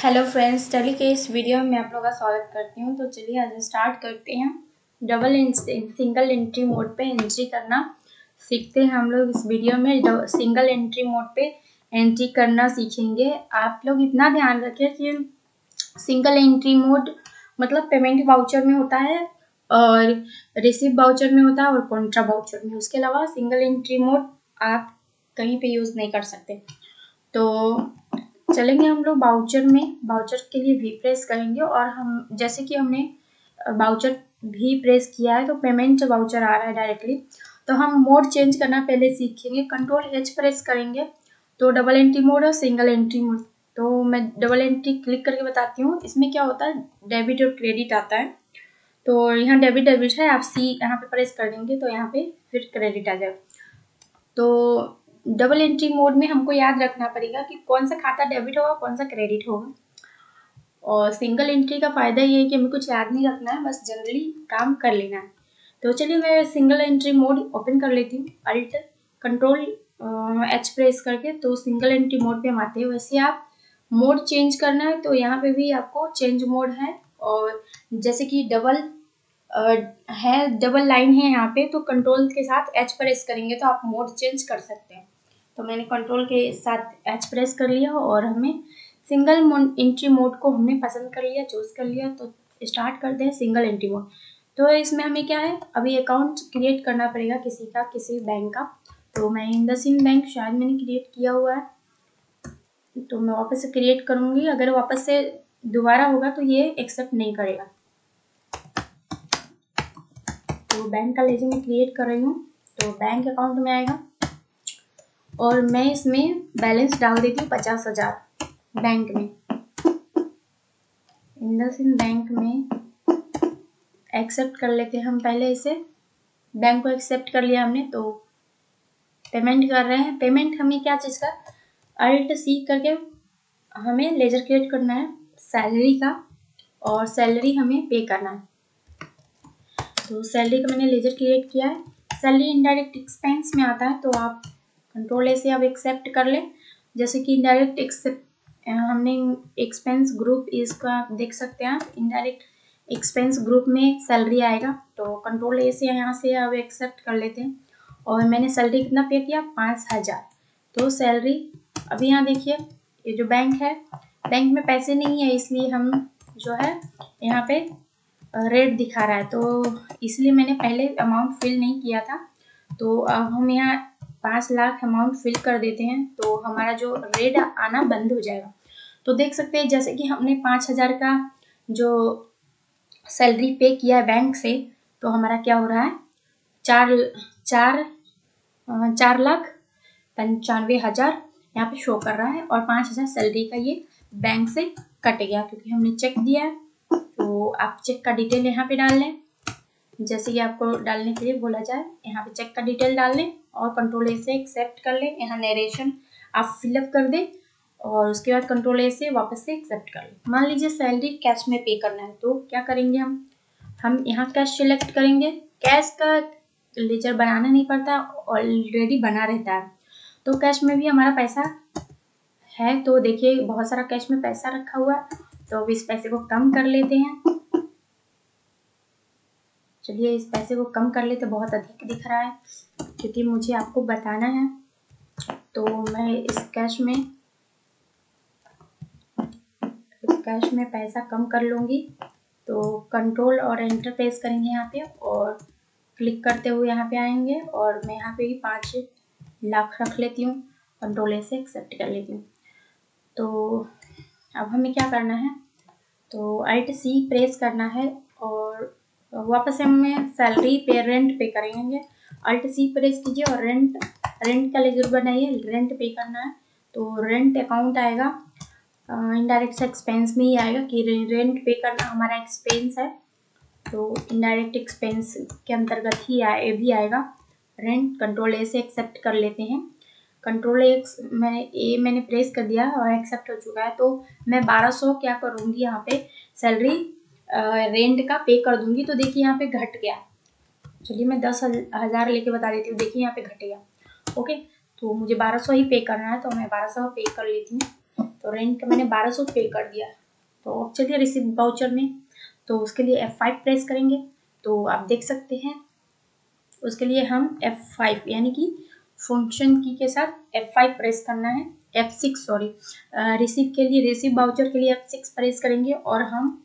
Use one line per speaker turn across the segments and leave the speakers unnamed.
Hello friends, चलिए के इस वीडियो में आप लोगों का स्वागत करती हूँ। तो चलिए आज स्टार्ट करते हैं। सिंगल एंट्री मोड पे एंट्री करना सीखते हैं हम लोग। इस वीडियो में सिंगल एंट्री मोड पे एंट्री करना सीखेंगे। आप लोग इतना ध्यान रखें कि सिंगल एंट्री मोड मतलब पेमेंट वाउचर में होता है और रिसीव वाउचर में होता है और कॉन्ट्रा वाउचर में। उसके अलावा सिंगल एंट्री मोड आप कहीं पे यूज़ नहीं कर सकते। तो चलेंगे हम लोग वाउचर में। वाउचर के लिए भी प्रेस करेंगे और हम जैसे कि हमने वाउचर भी प्रेस किया है तो पेमेंट वाउचर आ रहा है डायरेक्टली। तो हम मोड चेंज करना पहले सीखेंगे। कंट्रोल एच प्रेस करेंगे तो डबल एंट्री मोड और सिंगल एंट्री मोड। तो मैं डबल एंट्री क्लिक करके बताती हूँ। इसमें क्या होता है, डेबिट और क्रेडिट आता है। तो यहाँ डेबिट है, आप सी यहाँ पे प्रेस कर देंगे तो यहाँ पे फिर क्रेडिट आ जाएगा। तो डबल एंट्री मोड में हमको याद रखना पड़ेगा कि कौन सा खाता डेबिट होगा कौन सा क्रेडिट होगा। और सिंगल एंट्री का फ़ायदा ये है कि हमें कुछ याद नहीं रखना है, बस जनरली काम कर लेना है। तो चलिए मैं सिंगल एंट्री मोड ओपन कर लेती हूँ। अल्ट कंट्रोल एच प्रेस करके तो सिंगल एंट्री मोड पे हम आते हैं। वैसे आप मोड चेंज करना है तो यहाँ पे भी आपको चेंज मोड है। और जैसे कि डबल लाइन है यहाँ पे, तो कंट्रोल के साथ एच प्रेस करेंगे तो आप मोड चेंज कर सकते हैं। तो मैंने कंट्रोल के साथ एच प्रेस कर लिया और हमें सिंगल एंट्री मोड को हमने पसंद कर लिया, चूज कर लिया। तो स्टार्ट करते हैं सिंगल एंट्री मोड। तो इसमें हमें क्या है, अभी अकाउंट क्रिएट करना पड़ेगा किसी बैंक का। तो मैं इंडसइंड बैंक शायद मैंने क्रिएट किया हुआ है, तो मैं वापस से क्रिएट करूँगी। अगर वापस से दोबारा होगा तो ये एक्सेप्ट नहीं करेगा। तो बैंक का लेजर मैं क्रिएट कर रही हूँ तो बैंक अकाउंट में आएगा और मैं इसमें बैलेंस डाल देती हूँ 50,000 बैंक में। इंडसइंड बैंक में एक्सेप्ट कर लेते हैं हम पहले इसे। बैंक को एक्सेप्ट कर लिया हमने तो पेमेंट कर रहे हैं। पेमेंट हमें क्या चीज़ का, अल्ट सी करके हमें लेजर क्रिएट करना है सैलरी का, और सैलरी हमें पे करना है। तो सैलरी का मैंने लेजर क्रिएट किया है। सैलरी इनडायरेक्ट एक्सपेंस में आता है तो आप कंट्रोल ए से आप एक्सेप्ट कर लें। जैसे कि इनडायरेक्ट हमने एक्सपेंस ग्रुप, इसका आप देख सकते हैं। आप इनडायरेक्ट एक्सपेंस ग्रुप में सैलरी आएगा तो कंट्रोल ए से यहाँ से आप एक्सेप्ट कर लेते हैं। और मैंने सैलरी कितना पे किया, 5,000। तो सैलरी अभी यहाँ देखिए, ये जो बैंक है, बैंक में पैसे नहीं है इसलिए हम जो है यहाँ पे रेट दिखा रहा है। तो इसलिए मैंने पहले अमाउंट फिल नहीं किया था। तो अब हम यहाँ 5 लाख अमाउंट फिल कर देते हैं तो हमारा जो रेट आना बंद हो जाएगा। तो देख सकते हैं जैसे कि हमने 5,000 का जो सैलरी पे किया है बैंक से, तो हमारा क्या हो रहा है, 4,95,000 यहाँ पे शो कर रहा है। और 5,000 सैलरी का ये बैंक से कट गया क्योंकि हमने चेक दिया है। तो आप चेक का डिटेल यहाँ पे डाल लें, जैसे कि आपको डालने के लिए बोला जाए। यहाँ पे चेक का डिटेल डाल लें और कंट्रोल ए से एक्सेप्ट कर लें। यहाँ नरेशन आप फिलअप कर दें और उसके बाद कंट्रोल ए से वापस से एक्सेप्ट कर लें। मान लीजिए सैलरी कैश में पे करना है तो क्या करेंगे, हम यहाँ कैश सिलेक्ट करेंगे। कैश का लेजर बनाना नहीं पड़ता, ऑलरेडी बना रहता है। तो कैश में भी हमारा पैसा है, तो देखिए बहुत सारा कैश में पैसा रखा हुआ है। तो अब इस पैसे को कम कर लेते हैं। चलिए इस पैसे को कम कर लेते, बहुत अधिक दिख रहा है क्योंकि मुझे आपको बताना है। तो मैं इस कैश में पैसा कम कर लूँगी। तो कंट्रोल और एंटर प्रेस करेंगे यहाँ पे और क्लिक करते हुए यहाँ पे आएंगे और मैं यहाँ पे भी 5 लाख रख लेती हूँ। कंट्रोल ए से एक्सेप्ट कर लेती हूँ। तो अब हमें क्या करना है, तो अल्ट सी प्रेस करना है और वापस से हमें सैलरी पे रेंट पे करेंगे। अल्ट सी प्रेस कीजिए और रेंट का लेजर बनाइए, रेंट पे करना है। तो रेंट अकाउंट आएगा, इनडायरेक्ट एक्सपेंस में ही आएगा कि रेंट पे करना हमारा एक्सपेंस है। तो इनडायरेक्ट एक्सपेंस के अंतर्गत ही भी आएगा रेंट। कंट्रोल ए से एक्सेप्ट कर लेते हैं। कंट्रोल मैंने प्रेस कर दिया और एक्सेप्ट हो चुका है। तो मैं 1200 क्या करूँगी, यहाँ पे सैलरी रेंट का पे कर दूंगी। तो देखिए यहाँ पे घट गया। चलिए मैं 10,000 लेके बता देती हूँ। देखिए यहाँ पे घट गया। ओके, तो मुझे 1200 ही पे करना है तो मैं 1200 पे कर लेती हूँ। तो रेंट का मैंने 1200 पे कर दिया। तो अब चलिए रिसीव वाउचर में, तो उसके लिए F5 प्रेस करेंगे। तो आप देख सकते हैं उसके लिए हम F5 यानी कि फंक्शन की के साथ F5 प्रेस करना है, F6 सॉरी, रिसीव के लिए, रिसीव वाउचर के लिए F6 प्रेस करेंगे और हम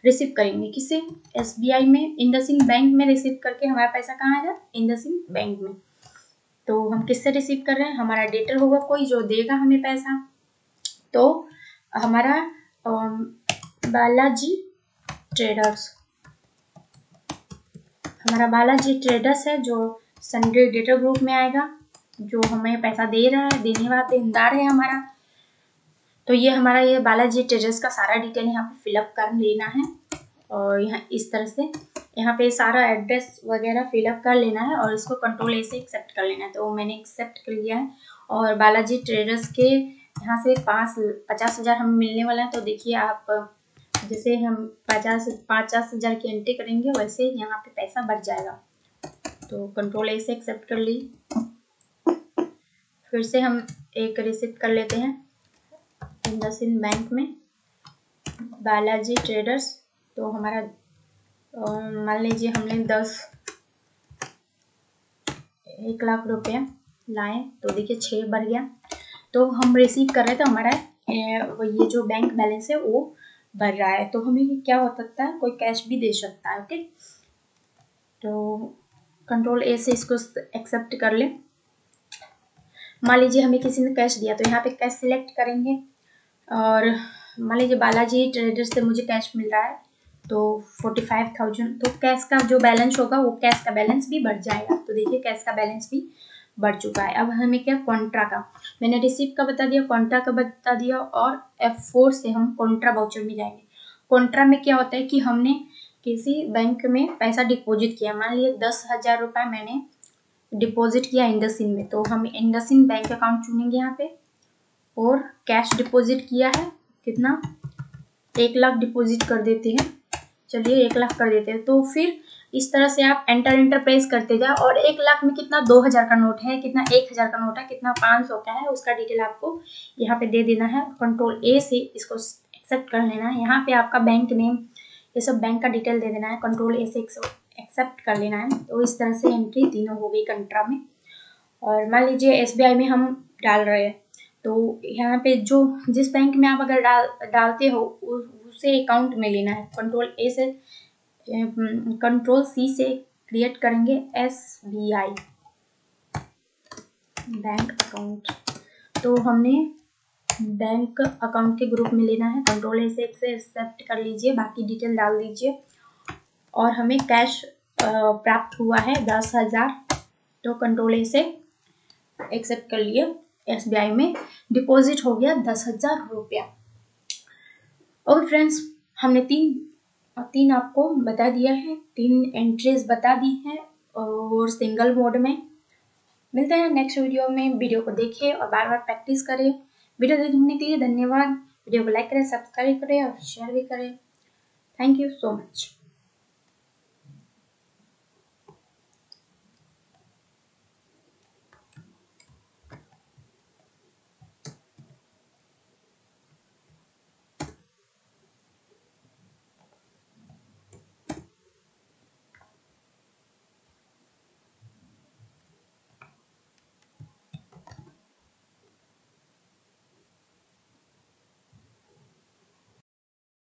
रिसीव करेंगे किसे, SBI में, इंडसइंड बैंक में रिसीव करके हमारा पैसा कहाँ आएगा, इंडसइंड बैंक में। तो हम किससे रिसीव कर रहे हैं, हमारा डेटर होगा कोई जो देगा हमें पैसा। तो हमारा बालाजी ट्रेडर्स, हमारा बालाजी ट्रेडर्स है जो सन्डे डेटर ग्रुप में आएगा, जो हमें पैसा दे रहा है, देने वाला देनदार है हमारा। तो ये हमारा ये बालाजी ट्रेडर्स का सारा डिटेल यहाँ पे फिलअप कर लेना है और यहाँ इस तरह से यहाँ पे सारा एड्रेस वगैरह फिलअप कर लेना है और इसको कंट्रोल ए से एक्सेप्ट कर लेना है। तो मैंने एक्सेप्ट कर लिया है और बालाजी ट्रेडर्स के यहाँ से 50,000 हमें मिलने वाला है। तो देखिए आप, जैसे हम 50,000 की एंट्री करेंगे वैसे यहाँ पे पैसा बढ़ जाएगा। तो कंट्रोल ए से एक्सेप्ट कर ली। फिर से हम एक रिसिप्ट कर लेते हैं इंडसइंड बैंक में, बालाजी ट्रेडर्स। तो हमारा मान लीजिए हमने 1 लाख रुपया लाए, तो देखिए 6 बढ़ गया। तो हम रिसीव कर रहे थे, हमारा ये जो बैंक बैलेंस है वो बढ़ रहा है। तो हमें क्या हो सकता है, कोई कैश भी दे सकता है। ओके, तो कंट्रोल ए से इसको एक्सेप्ट कर ले। मान लीजिए हमें किसी ने कैश दिया, तो यहाँ पे कैश सिलेक्ट करेंगे और मान लीजिए बालाजी ट्रेडर्स से मुझे कैश मिल रहा है तो 45,000। तो कैश का जो बैलेंस होगा वो कैश का बैलेंस भी बढ़ जाएगा। तो देखिए कैश का बैलेंस भी बढ़ चुका है। अब हमें क्या, कॉन्ट्रा का, मैंने रिसीव का बता दिया, कॉन्ट्रा का बता दिया और F4 से हम कॉन्ट्रा वाउचर में जाएंगे। कॉन्ट्रा में क्या होता है कि हमने किसी बैंक में पैसा डिपॉजिट किया, मान लीजिए 10,000 रुपये मैंने डिपॉजिट किया इंडसइंड में। तो हम इंडसइंड बैंक अकाउंट चुनेंगे यहाँ पे और कैश डिपॉजिट किया है कितना, 1 लाख डिपॉजिट कर देते हैं। चलिए 1 लाख कर देते हैं। तो फिर इस तरह से आप एंटर प्रेस करते जाओ और 1 लाख में कितना 2,000 का नोट है, कितना 1,000 का नोट है, कितना 500 का है, उसका डिटेल आपको यहाँ पे दे देना है। कंट्रोल ए से इसको एक्सेप्ट कर लेना है। यहाँ पे आपका बैंक नेम, ये सब बैंक का डिटेल दे देना है। कंट्रोल ए से एक्सेप्ट कर लेना है। तो इस तरह से एंट्री तीनों हो गई कंट्रा में। और मान लीजिए SBI में हम डाल रहे हैं, तो यहाँ पे जो जिस बैंक में आप अगर डालते हो उसे अकाउंट में लेना है। कंट्रोल ए से, कंट्रोल C से क्रिएट करेंगे SBI बैंक अकाउंट। तो हमने बैंक अकाउंट के ग्रुप में लेना है। कंट्रोल ए से एक्सेप्ट कर लीजिए, बाकी डिटेल डाल दीजिए और हमें कैश प्राप्त हुआ है 10,000। तो कंट्रोल ए से एक्सेप्ट कर लिए, SBI में डिपॉजिट हो गया 10,000 रुपया। और फ्रेंड्स, हमने तीन आपको बता दिया है, 3 एंट्रीज बता दी हैं और सिंगल मोड में। मिलते हैं नेक्स्ट वीडियो में। वीडियो को देखिए और बार बार प्रैक्टिस करें। वीडियो देखने के लिए धन्यवाद। वीडियो को लाइक करें, सब्सक्राइब करें और शेयर भी करें। Thank you so much.